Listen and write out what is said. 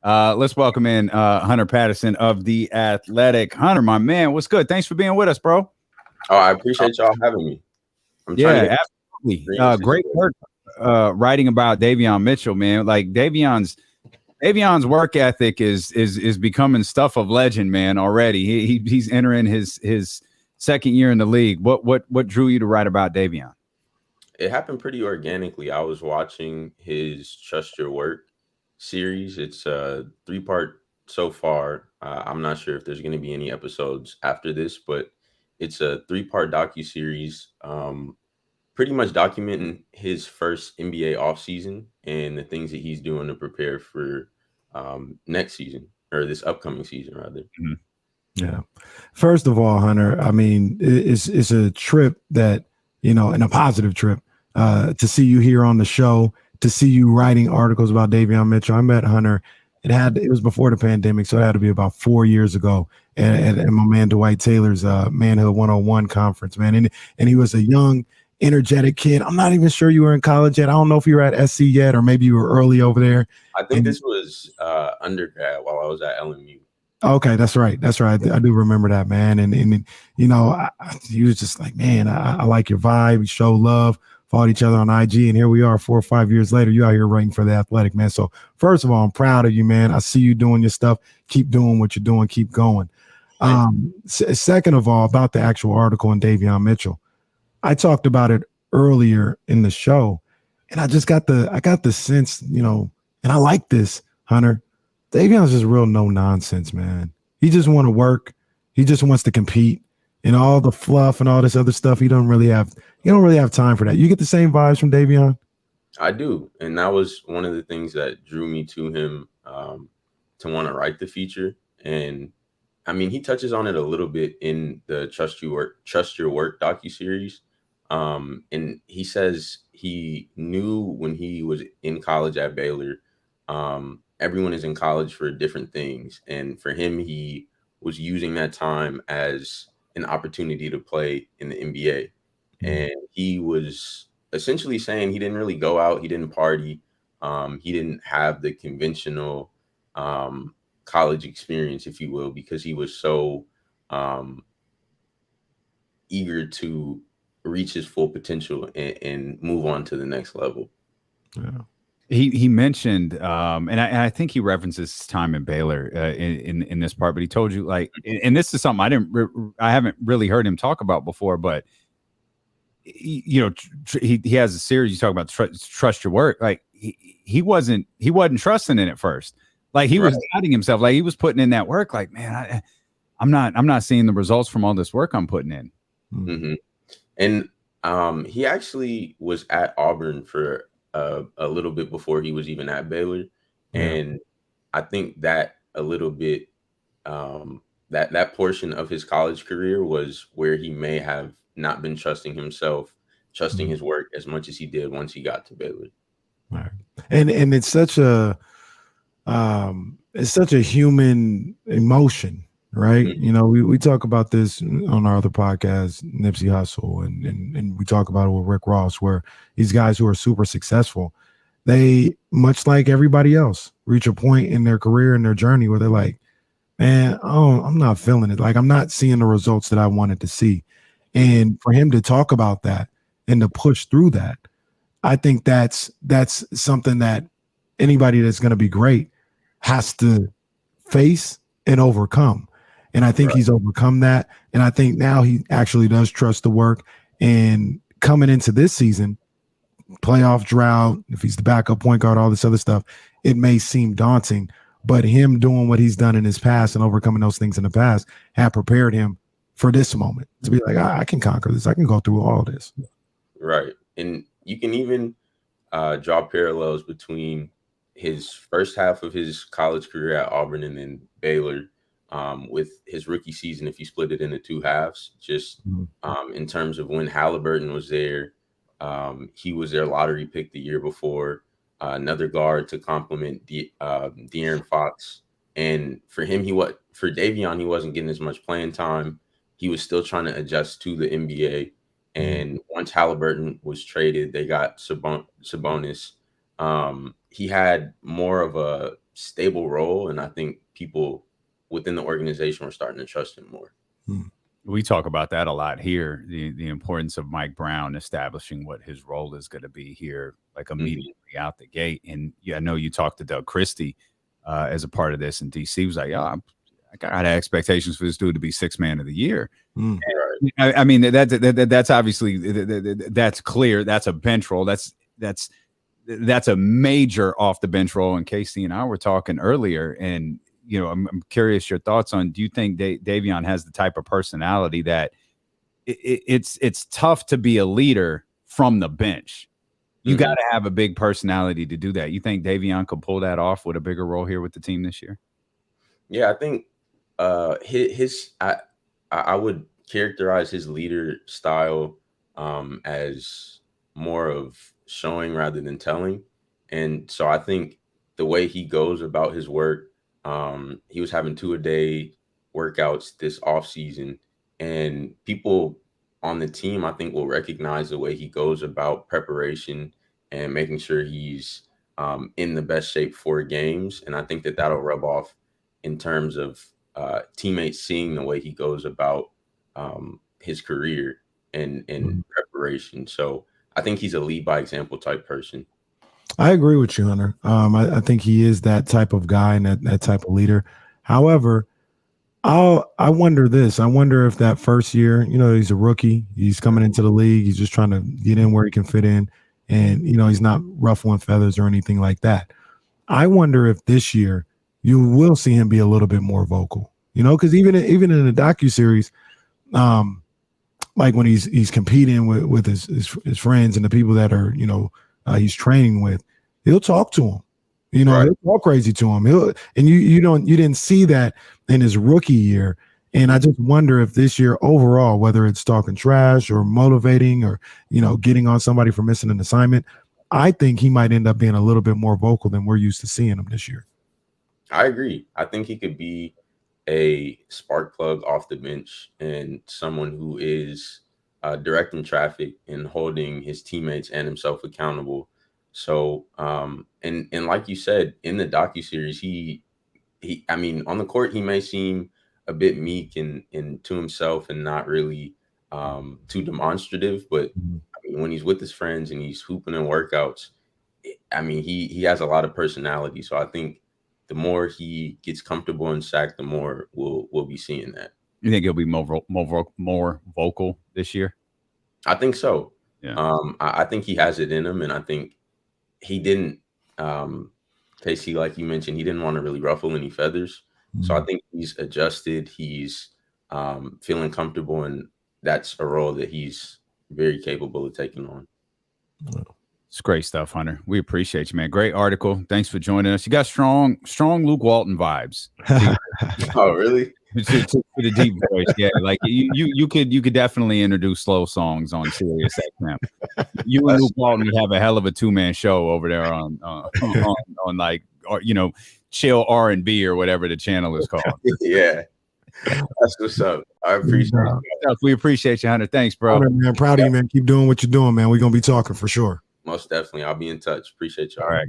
Let's welcome in Hunter Patterson of The Athletic. Hunter, my man, what's good? Thanks for being with us, bro. Oh, I appreciate y'all having me. I'm trying to Yeah, get absolutely. Great work writing about Davion Mitchell, man. Like Davion's work ethic is becoming stuff of legend, man. Already, he's entering his second year in the league. What drew you to write about Davion? It happened pretty organically. I was watching his Trust Your Work series. It's a 3-part so far. I'm not sure if there's going to be any episodes after this, but it's a 3-part docu-series, pretty much documenting his first NBA offseason and the things that he's doing to prepare for next season, or this upcoming season, rather. Mm-hmm. Yeah. First of all, Hunter, I mean, it's a trip that, and a positive trip to see you here on the show, to see you writing articles about Davion Mitchell. I met Hunter. It was before the pandemic, so it had to be about 4 years ago at my man Dwight Taylor's Manhood 101 conference, man. And he was a young, energetic kid. I'm not even sure you were in college yet. I don't know if you were at SC yet, or maybe you were early over there. I think this was undergrad while I was at LMU. Okay, that's right. That's right. I do remember that, man. And he was just like, man, I like your vibe. We show love, followed each other on IG, and here we are 4 or 5 years later. You out here writing for The Athletic, man. So first of all, I'm proud of you, man. I see you doing your stuff. Keep doing what you're doing. Keep going. Second of all, about the actual article on Davion Mitchell, I talked about it earlier in the show, and I got the sense, and I like this, Hunter. Davion's just real no nonsense, man. He just want to work. He just wants to compete, and all the fluff and all this other stuff. He don't really have time for that. You get the same vibes from Davion? I do, and that was one of the things that drew me to him to want to write the feature. And I mean, he touches on it a little bit in the Trust Your Work docuseries. And he says he knew when he was in college at Baylor. Everyone is in college for different things. And for him, he was using that time as an opportunity to play in the NBA. And he was essentially saying he didn't really go out. He didn't party. He didn't have the conventional college experience, if you will, because he was so eager to reach his full potential and move on to the next level. Yeah. He mentioned, and I think he references his time in Baylor in this part, but he told you, like, and this is something I haven't really heard him talk about before, but he has a series you talk about, trust your work. Like he wasn't trusting in it first. Like he was doubting himself. Like he was putting in that work. Like, man, I'm not seeing the results from all this work I'm putting in. Mm-hmm. And he actually was at Auburn for a little bit before he was even at Baylor. And I think that a little bit, that portion of his college career was where he may have not been trusting himself, trusting his work as much as he did once he got to Baylor. Right. And it's such a human emotion, right? Mm-hmm. We talk about this on our other podcast, Nipsey Hussle, and we talk about it with Rick Ross, where these guys who are super successful, they, much like everybody else, reach a point in their career and their journey where they're like, man, I'm not feeling it. Like I'm not seeing the results that I wanted to see. And for him to talk about that and to push through that, I think that's something that anybody that's going to be great has to face and overcome. And I think he's overcome that. And I think now he actually does trust the work. And coming into this season, playoff drought, if he's the backup point guard, all this other stuff, it may seem daunting, but him doing what he's done in his past and overcoming those things in the past have prepared him for this moment to be like, I can conquer this. I can go through all this. Right. And you can even draw parallels between his first half of his college career at Auburn and then Baylor, with his rookie season, if you split it into two halves, just in terms of when Halliburton was there. He was their lottery pick the year before, another guard to complement De'Aaron Fox. And for Davion, he wasn't getting as much playing time. He was still trying to adjust to the NBA. And once Halliburton was traded, they got Sabonis. He had more of a stable role, and I think people within the organization were starting to trust him more. We talk about that a lot here, the importance of Mike Brown establishing what his role is going to be here, like immediately out the gate. And I know you talked to Doug Christie as a part of this, and DC was like, I got expectations for this dude to be sixth man of the year. I mean, that's obviously that's clear. That's a bench role. That's a major off the bench role. And Casey and I were talking earlier, and I'm curious your thoughts on, do you think Davion has the type of personality that it's tough to be a leader from the bench? You got to have a big personality to do that. You think Davion could pull that off with a bigger role here with the team this year? Yeah, I think I would characterize his leader style as more of showing rather than telling. And so I think the way he goes about his work, he was having 2-a-day workouts this off season, and people on the team, I think, will recognize the way he goes about preparation and making sure he's in the best shape for games. And I think that'll rub off in terms of teammates seeing the way he goes about his career and preparation. So I think he's a lead by example type person. I agree with you, Hunter. I think he is that type of guy and that type of leader. However, I wonder this. I wonder if that first year, he's a rookie. He's coming into the league. He's just trying to get in where he can fit in. And, he's not ruffling feathers or anything like that. I wonder if this year you will see him be a little bit more vocal, because even in the docuseries, like when he's competing with his friends and the people that are, he's training with, he'll talk to him. He'll talk crazy to him. You didn't see that in his rookie year. And I just wonder if this year overall, whether it's talking trash or motivating or, getting on somebody for missing an assignment, I think he might end up being a little bit more vocal than we're used to seeing him this year. I agree. I think he could be a spark plug off the bench and someone who is directing traffic and holding his teammates and himself accountable. So, and like you said, in the docuseries, he on the court, he may seem a bit meek and to himself and not really too demonstrative, but when he's with his friends and he's hooping in workouts, he has a lot of personality. So I think the more he gets comfortable in SAC, the more we'll be seeing that. You think he'll be more vocal this year? I think so. Yeah. I think he has it in him, and I think he didn't. Casey, like you mentioned, he didn't want to really ruffle any feathers. So I think he's adjusted. He's feeling comfortable, and that's a role that he's very capable of taking on. It's great stuff, Hunter. We appreciate you, man. Great article. Thanks for joining us. You got strong Luke Walton vibes. Oh, really? To the deep voice, yeah. Like you could definitely introduce slow songs on Sirius XM. You and Luke Walton would have a hell of a 2-man show over there on like, chill R&B or whatever the channel is called. Yeah, that's what's up. I appreciate it. We appreciate you, Hunter. Thanks, bro. Hunter, man, proud of you, man. Keep doing what you're doing, man. We're gonna be talking for sure. Most definitely. I'll be in touch. Appreciate you. All right.